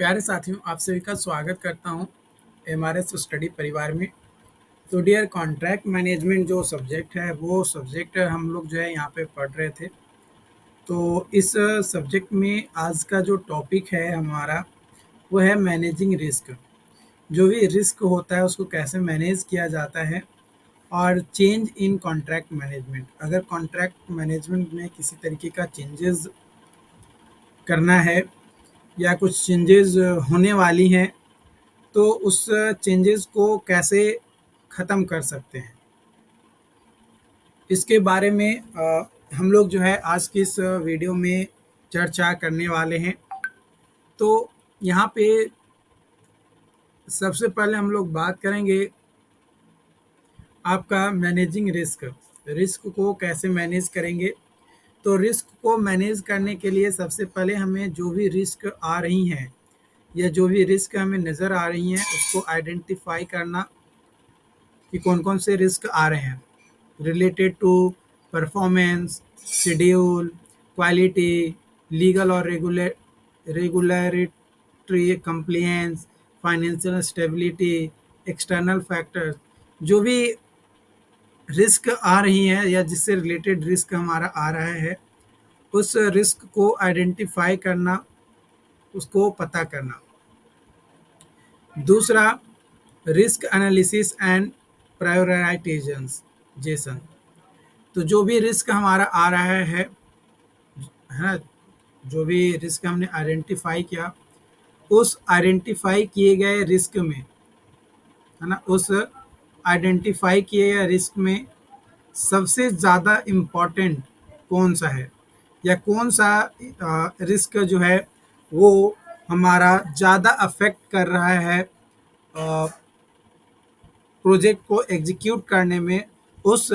प्यारे साथियों, आप सभी का स्वागत करता हूं एमआरएस स्टडी परिवार में। तो डियर, कॉन्ट्रैक्ट मैनेजमेंट जो सब्जेक्ट है वो सब्जेक्ट हम लोग जो है यहाँ पे पढ़ रहे थे। तो इस सब्जेक्ट में आज का जो टॉपिक है हमारा वो है मैनेजिंग रिस्क। जो भी रिस्क होता है उसको कैसे मैनेज किया जाता है, और चेंज इन कॉन्ट्रैक्ट मैनेजमेंट। अगर कॉन्ट्रैक्ट मैनेजमेंट में किसी तरीके का चेंजेस करना है या कुछ चेंजेस होने वाली हैं, तो उस चेंजेस को कैसे ख़त्म कर सकते हैं, इसके बारे में हम लोग जो है आज की इस वीडियो में चर्चा करने वाले हैं। तो यहाँ पे सबसे पहले हम लोग बात करेंगे आपका मैनेजिंग रिस्क। रिस्क को कैसे मैनेज करेंगे? तो रिस्क को मैनेज करने के लिए सबसे पहले हमें जो भी रिस्क आ रही हैं या जो भी रिस्क हमें नज़र आ रही हैं उसको आइडेंटिफाई करना कि कौन कौन से रिस्क आ रहे हैं related to performance, schedule, quality, legal और regulatory compliance, financial stability, external factors. जो भी रिस्क आ रही हैं या जिससे रिलेटेड रिस्क हमारा आ रहा है, उस रिस्क को आइडेंटिफाई करना, उसको पता करना। दूसरा, रिस्क एनालिसिस एंड प्रायोरिटाइजेशन। तो जो भी रिस्क हमारा आ रहा है ना, जो भी रिस्क हमने आइडेंटिफाई किया, उस आइडेंटिफाई किए गए रिस्क में, है ना, उस आइडेंटिफाई किए गए रिस्क में सबसे ज़्यादा इम्पॉर्टेंट कौन सा है, या कौन सा रिस्क जो है वो हमारा ज़्यादा अफेक्ट कर रहा है प्रोजेक्ट को एग्जीक्यूट करने में। उस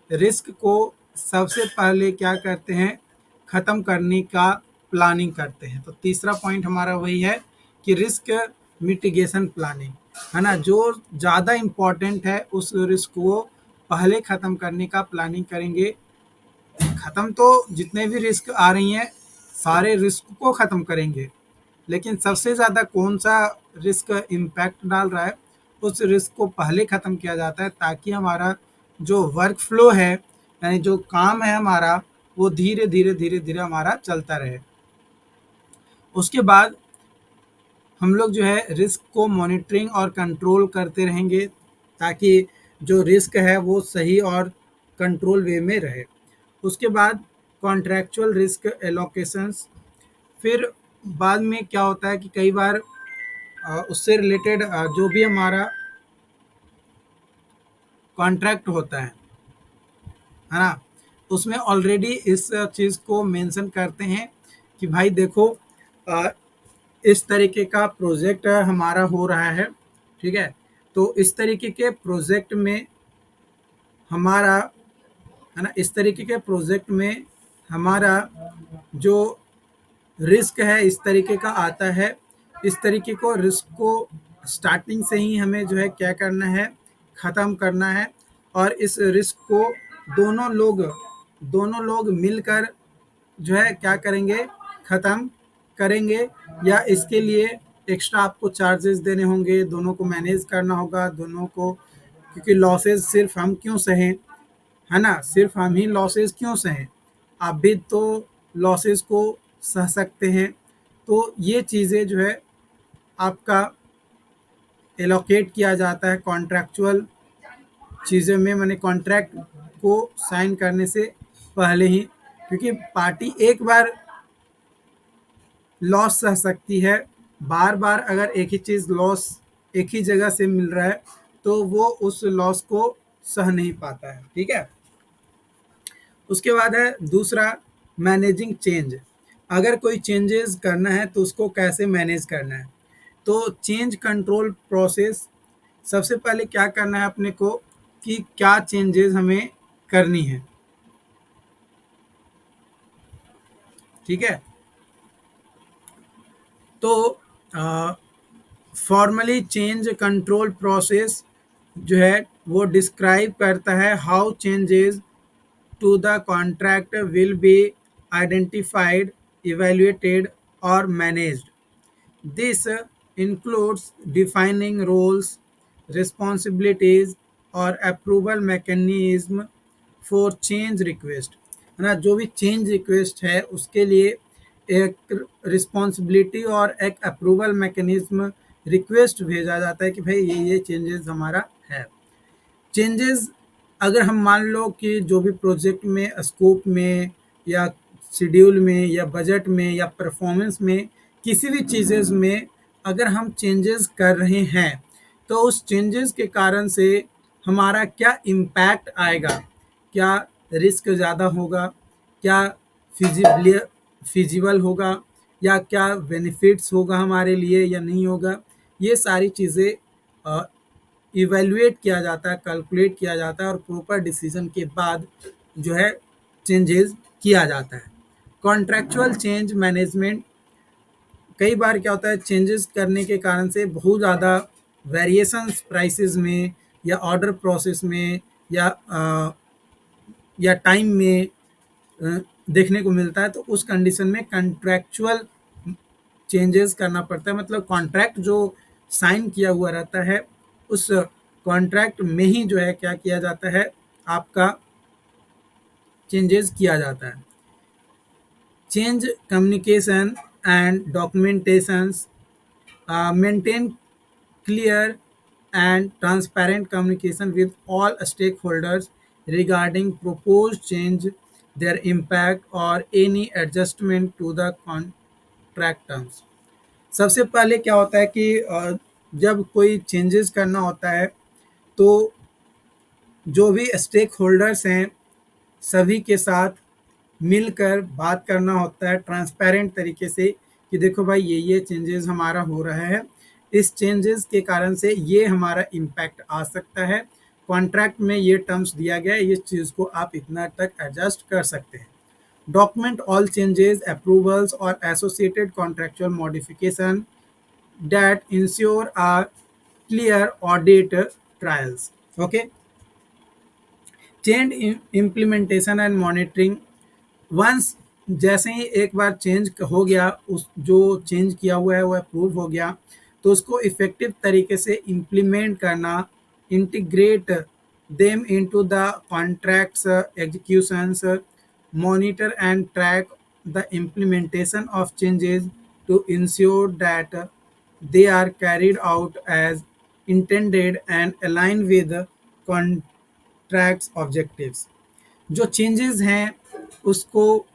रिस्क को सबसे पहले क्या करते हैं, ख़त्म करने का प्लानिंग करते हैं। तो तीसरा पॉइंट हमारा वही है कि रिस्क मिटिगेशन प्लानिंग, है ना। जो ज़्यादा इम्पॉर्टेंट है उस रिस्क को पहले ख़त्म करने का प्लानिंग करेंगे। ख़त्म तो जितने भी रिस्क आ रही हैं सारे रिस्क को ख़त्म करेंगे, लेकिन सबसे ज़्यादा कौन सा रिस्क इम्पैक्ट डाल रहा है उस रिस्क को पहले ख़त्म किया जाता है, ताकि हमारा जो वर्क फ्लो है, यानी जो काम है हमारा, वो धीरे धीरे धीरे धीरे हमारा चलता रहे। उसके बाद हम लोग जो है रिस्क को मॉनिटरिंग और कंट्रोल करते रहेंगे, ताकि जो रिस्क है वो सही और कंट्रोल वे में रहे। उसके बाद कॉन्ट्रैक्चुअल रिस्क एलोकेशंस। फिर बाद में क्या होता है कि कई बार उससे रिलेटेड जो भी हमारा कॉन्ट्रैक्ट होता है ना, उसमें ऑलरेडी इस चीज़ को मेंशन करते हैं कि भाई देखो, अ, इस तरीके का प्रोजेक्ट हमारा हो रहा है, ठीक है। तो इस तरीके के प्रोजेक्ट में हमारा, है ना, इस तरीके के प्रोजेक्ट में हमारा जो रिस्क है इस तरीके का आता है। इस तरीके को रिस्क को स्टार्टिंग से ही हमें जो है क्या करना है, ख़त्म करना है। और इस रिस्क को दोनों लोग मिलकर जो है क्या करेंगे, ख़त्म करेंगे। या इसके लिए एक्स्ट्रा आपको चार्जेस देने होंगे, दोनों को मैनेज करना होगा, दोनों को, क्योंकि लॉसेस सिर्फ हम क्यों सहें, है ना, सिर्फ हम ही लॉसेस क्यों सहें, आप भी तो लॉसेस को सह सकते हैं। तो ये चीज़ें जो है आपका एलोकेट किया जाता है कॉन्ट्रैक्चुअल चीज़ों में, मैंने कॉन्ट्रैक्ट को साइन करने से पहले ही। क्योंकि पार्टी एक बार लॉस सह सकती है, बार बार अगर एक ही चीज़ लॉस एक ही जगह से मिल रहा है तो वो उस लॉस को सह नहीं पाता है, ठीक है। उसके बाद है दूसरा, मैनेजिंग चेंज। अगर कोई चेंजेस करना है तो उसको कैसे मैनेज करना है। तो चेंज कंट्रोल प्रोसेस, सबसे पहले क्या करना है अपने को कि क्या चेंजेस हमें करनी है, ठीक है। तो फॉर्मली चेंज कंट्रोल प्रोसेस जो है वो डिस्क्राइब करता है how changes to the contract will be identified, evaluated और managed. This includes defining roles, responsibilities और approval mechanism for change request, है ना। जो भी चेंज रिक्वेस्ट है उसके लिए एक रिस्पॉन्सिबिलिटी और एक अप्रूवल मैकेनिज्म रिक्वेस्ट भेजा जाता है कि भाई ये चेंजेस हमारा है। चेंजेस अगर हम मान लो कि जो भी प्रोजेक्ट में स्कोप में या शेड्यूल में या बजट में या परफॉर्मेंस में किसी भी चीज़ें में अगर हम चेंजेस कर रहे हैं तो उस चेंजेस के कारण से हमारा क्या इम्पैक्ट आएगा, क्या रिस्क ज़्यादा होगा, क्या फिजिबल फिजिबल होगा या क्या बेनिफिट्स होगा हमारे लिए या नहीं होगा, ये सारी चीज़ें इवैल्यूएट किया जाता है, कैलकुलेट किया जाता है और प्रॉपर डिसीजन के बाद जो है चेंजेस किया जाता है। कॉन्ट्रैक्चुअल चेंज मैनेजमेंट, कई बार क्या होता है चेंजेस करने के कारण से बहुत ज़्यादा वेरिएशंस प्राइसेस में या ऑर्डर प्रोसेस में या टाइम में देखने को मिलता है, तो उस कंडीशन में कॉन्ट्रैक्चुअल चेंजेस करना पड़ता है। मतलब कॉन्ट्रैक्ट जो साइन किया हुआ रहता है उस कॉन्ट्रैक्ट में ही जो है क्या किया जाता है, आपका चेंजेस किया जाता है। Change communication and documentations, maintain clear and transparent communication with all stakeholders regarding proposed change, their impact or any adjustment to the contract terms। सबसे पहले क्या होता है कि जब कोई चेंजेस करना होता है तो जो भी स्टेक होल्डर्स हैं सभी के साथ मिलकर बात करना होता है ट्रांसपेरेंट तरीके से कि देखो भाई ये चेंजेस हमारा हो रहा है, इस चेंजेस के कारण से ये हमारा इम्पैक्ट आ सकता है, कॉन्ट्रैक्ट में ये टर्म्स दिया गया है, इस चीज़ को आप इतना तक एडजस्ट कर सकते हैं। डॉक्यूमेंट ऑल चेंजेस अप्रूवल्स और associated contractual modification that ensure are clear audit trials. Okay, change implementation and monitoring, once जैसे ही एक बार चेंज हो गया, उस जो चेंज किया हुआ है वो अप्रूव हो गया, तो उसको इफ़ेक्टिव तरीके से इम्प्लीमेंट करना, integrate them into the contracts executions, monitor and track the implementation of changes to ensure that they are carried out as intended and align with the contract's objectives। जो changes हैं उसको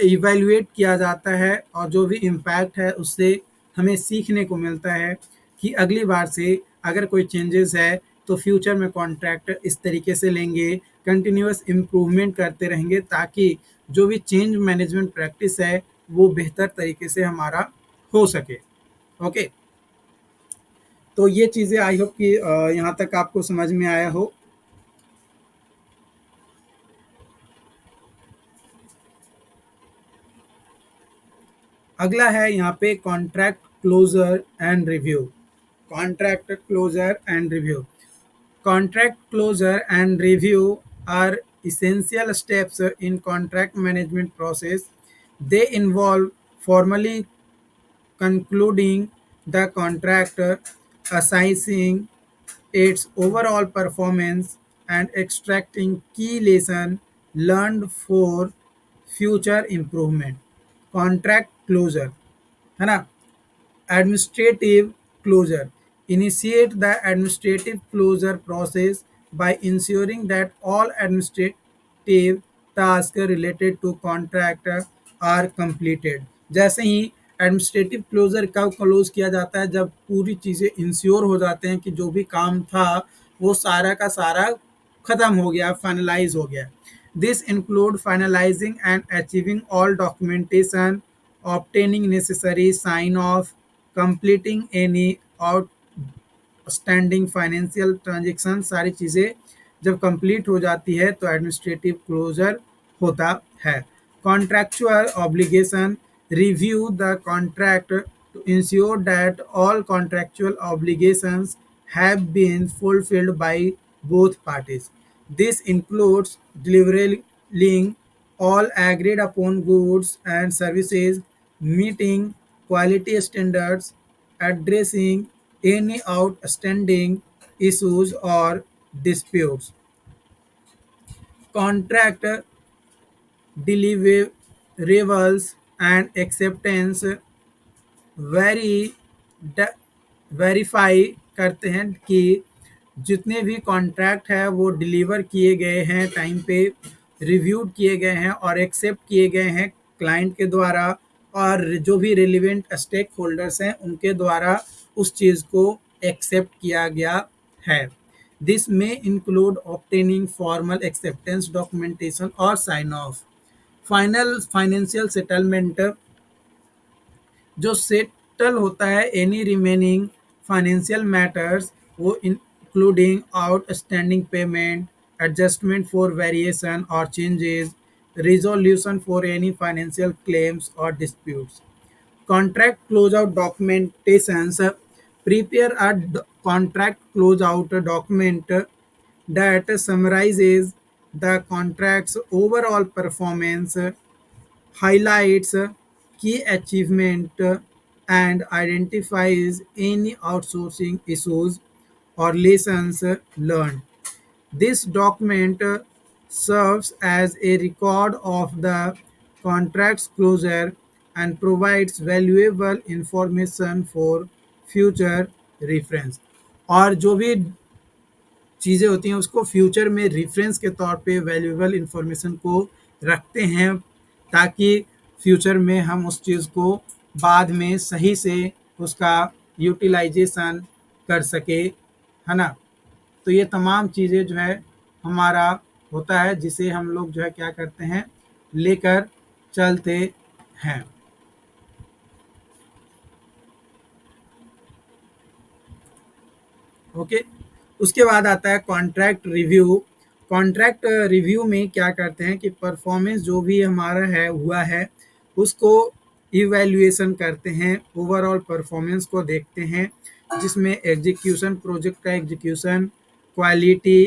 evaluate किया जाता है और जो भी इम्पैक्ट है उससे हमें सीखने को मिलता है कि अगली बार से अगर कोई चेंजेस है तो फ्यूचर में कॉन्ट्रैक्ट इस तरीके से लेंगे, कंटिन्यूअस इम्प्रूवमेंट करते रहेंगे ताकि जो भी चेंज मैनेजमेंट प्रैक्टिस है वो बेहतर तरीके से हमारा हो सके। ओके, तो ये चीज़ें आई होप कि यहाँ तक आपको समझ में आया हो। अगला है यहाँ पे contract closer and review. Contract closer and review, contract closure and review are essential steps in contract management process। They involve formally concluding the contract, assessing its overall performance and extracting key lesson learned for future improvement। Contract closure, है ना। Administrative closure, initiate the administrative closure process by ensuring that all administrative tasks related to contract are completed। जैसे ही administrative closure कब close किया जाता है, जब पूरी चीज़ें इंश्योर हो जाते हैं कि जो भी काम था वो सारा का सारा खत्म हो गया, फाइनलाइज हो गया। This include finalising and achieving all documentation, obtaining necessary sign off, completing any outstanding financial transaction, सारी चीज़ें जब कंप्लीट हो जाती है तो एडमिनिस्ट्रेटिव क्लोजर होता है। Contractual obligation, review the contract to ensure that all contractual obligations have been fulfilled by both parties। This includes delivering all agreed upon goods and services, meeting quality standards, addressing any outstanding issues or disputes. Contract deliverables and acceptance very verify करते हैं कि जितने भी contract है वो deliver किए गए हैं टाइम पे, रिव्यूड किए गए हैं और एक्सेप्ट किए गए हैं क्लाइंट के द्वारा, और जो भी रिलेवेंट स्टेक होल्डर्स हैं उनके द्वारा उस चीज़ को एक्सेप्ट किया गया है. दिस में include obtaining formal acceptance documentation और sign off. Final financial settlement जो सेटल होता है एनी रिमेनिंग फाइनेंशियल मैटर्स, वो including outstanding payment, adjustment for variation और changes, resolution for any financial claims और disputes. Contract closeout documentations prepare a contract closeout document that summarizes the contract's overall performance, highlights key achievement, and identifies any outsourcing issues or lessons learned. This document serves as a record of the contract's closure and provides valuable information for future reference. और जो भी चीज़ें होती हैं उसको future में reference के तौर पे वैल्यूएबल इंफॉर्मेशन को रखते हैं, ताकि फ्यूचर में हम उस चीज़ को बाद में सही से उसका यूटिलाइजेशन कर सके, है ना. तो ये तमाम चीज़ें जो है हमारा होता है जिसे हम लोग जो है क्या करते हैं, लेकर चलते हैं. ओके. उसके बाद आता है कॉन्ट्रैक्ट रिव्यू. कॉन्ट्रैक्ट रिव्यू में क्या करते हैं कि परफॉर्मेंस जो भी हमारा है हुआ है उसको इवैल्यूएशन करते हैं, ओवरऑल परफॉर्मेंस को देखते हैं, जिसमें एग्जीक्यूशन, प्रोजेक्ट का execution, quality,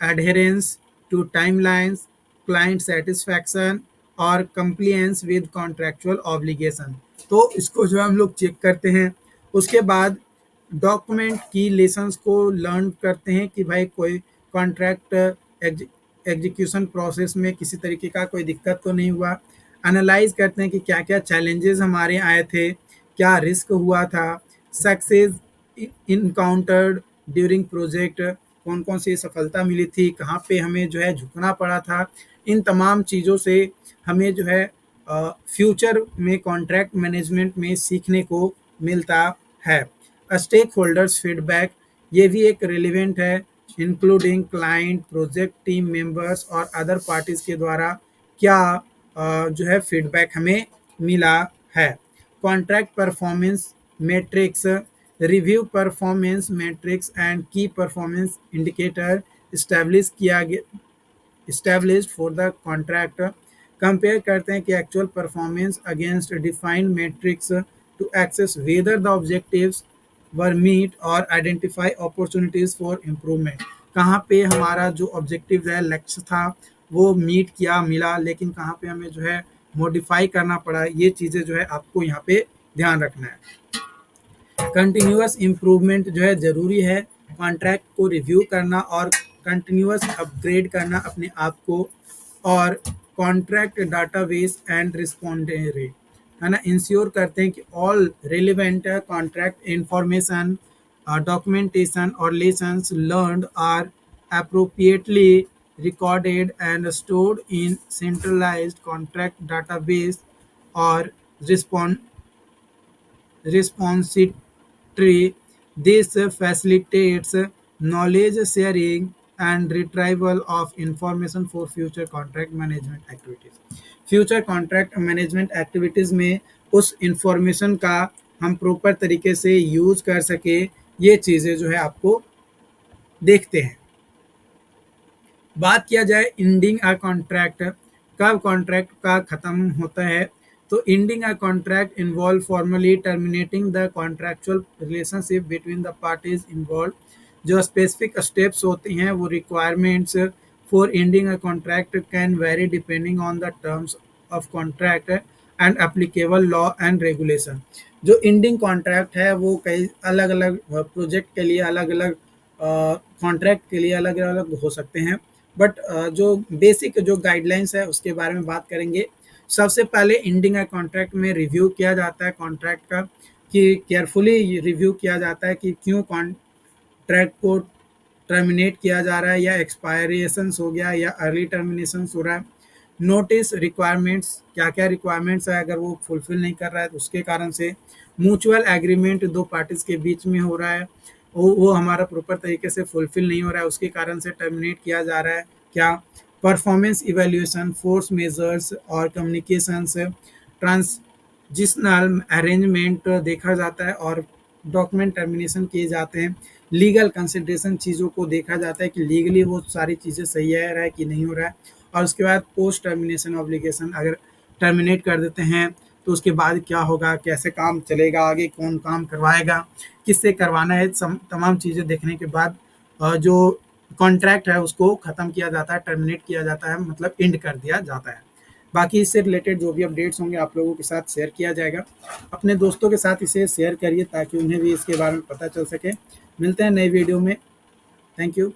adherence to timelines, client satisfaction और कंप्लायंस विद कॉन्ट्रैक्चुअल ऑब्लिगेशन. तो इसको जो हम लोग चेक करते हैं. उसके बाद डॉक्यूमेंट की लेसन्स को लर्न करते हैं कि भाई कोई कॉन्ट्रैक्ट एग्जीक्यूशन प्रोसेस में किसी तरीके का कोई दिक्कत तो नहीं हुआ. एनालाइज करते हैं कि क्या क्या चैलेंजेस हमारे आए थे, क्या रिस्क हुआ था, सक्सेस इनकाउंटर्ड ड्यूरिंग प्रोजेक्ट, कौन कौन सी सफलता मिली थी, कहाँ पे हमें जो है झुकना पड़ा था. इन तमाम चीज़ों से हमें जो है फ्यूचर में कॉन्ट्रैक्ट मैनेजमेंट में सीखने को मिलता है. स्टेक होल्डर्स फीडबैक, ये भी एक रिलेवेंट है, including client, project team members और अदर पार्टीज़ के द्वारा क्या जो है फीडबैक हमें मिला है. Contract performance metrics, review performance metrics and key performance indicator established for the contract. Compare करते हैं कि actual performance against defined metrics to assess whether the objectives were meet और आइडेंटिफाई अपॉर्चुनिटीज़ फॉर इम्प्रूवमेंट. कहाँ पे हमारा जो objective है, लक्ष्य था, वो मीट किया, मिला, लेकिन कहाँ पे हमें जो है मॉडिफाई करना पड़ा. ये चीज़ें जो है आपको यहाँ पे ध्यान रखना है. कंटिन्यूअस इम्प्रूवमेंट जो है ज़रूरी है, कॉन्ट्रैक्ट को रिव्यू करना और कंटिन्यूअस अपग्रेड करना अपने आप को. और कॉन्ट्रैक्ट डाटाबेस एंड रिस्पॉन्डेंट, है ना, इंश्योर करते हैं कि all relevant contract information, documentation और lessons learned are appropriately recorded and stored in centralized contract database or repository. This facilitates knowledge sharing and retrieval of information for future contract management activities. Future contract management activities में उस information का हम proper तरीके से use कर सके, ये चीज़ें जो है आपको देखते हैं. बात किया जाए इंडिंग अ कॉन्ट्रैक्ट, कब कॉन्ट्रैक्ट का ख़त्म होता है, तो ending a contract involve formally terminating the contractual relationship between the parties involve. जो स्पेसिफिक स्टेप्स होती हैं वो requirements for ending a contract can very depending on the terms of contract and applicable law and regulation. जो ending contract है वो कई अलग अलग प्रोजेक्ट के लिए अलग अलग कॉन्ट्रैक्ट के लिए अलग अलग हो सकते हैं, बट जो बेसिक जो गाइडलाइंस है उसके बारे में बात करेंगे। सबसे पहले इंडिंग कॉन्ट्रैक्ट में रिव्यू किया जाता है कॉन्ट्रैक्ट का, कि केयरफुली रिव्यू किया जाता है कि क्यों कॉन्ट्रैक्ट को टर्मिनेट किया जा रहा है, या एक्सपायरेशंस हो गया या अर्ली टर्मिनेशंस हो रहा है। नोटिस रिक्वायरमेंट्स, क्या क्या रिक्वायरमेंट्स है, अगर वो फुलफिल नहीं कर रहा है तो उसके कारण से। म्यूचुअल एग्रीमेंट दो पार्टीज के बीच में हो रहा है, वो हमारा प्रॉपर तरीके से फुलफिल नहीं हो रहा है, उसके कारण से टर्मिनेट किया जा रहा है क्या। परफॉर्मेंस इवेल्यूएशन, फोर्स मेजर्स और कम्युनिकेशंस, ट्रांजिशनल अरेंजमेंट देखा जाता है और डॉक्यूमेंट टर्मिनेशन किए जाते हैं। लीगल कंसिडरेशन, चीज़ों को देखा जाता है कि लीगली वो सारी चीज़ें सही है रहा है कि नहीं हो रहा है। और उसके बाद पोस्ट टर्मिनेशन ऑब्लिगेशन, अगर टर्मिनेट कर देते हैं तो उसके बाद क्या होगा, कैसे काम चलेगा आगे, कौन काम करवाएगा, किससे करवाना है, तमाम चीज़ें देखने के बाद जो कॉन्ट्रैक्ट है उसको ख़त्म किया जाता है, टर्मिनेट किया जाता है, मतलब एंड कर दिया जाता है। बाकी इससे रिलेटेड जो भी अपडेट्स होंगे आप लोगों के साथ शेयर किया जाएगा। अपने दोस्तों के साथ इसे शेयर करिए ताकि उन्हें भी इसके बारे में पता चल सके। मिलते हैं नई वीडियो में। Thank you.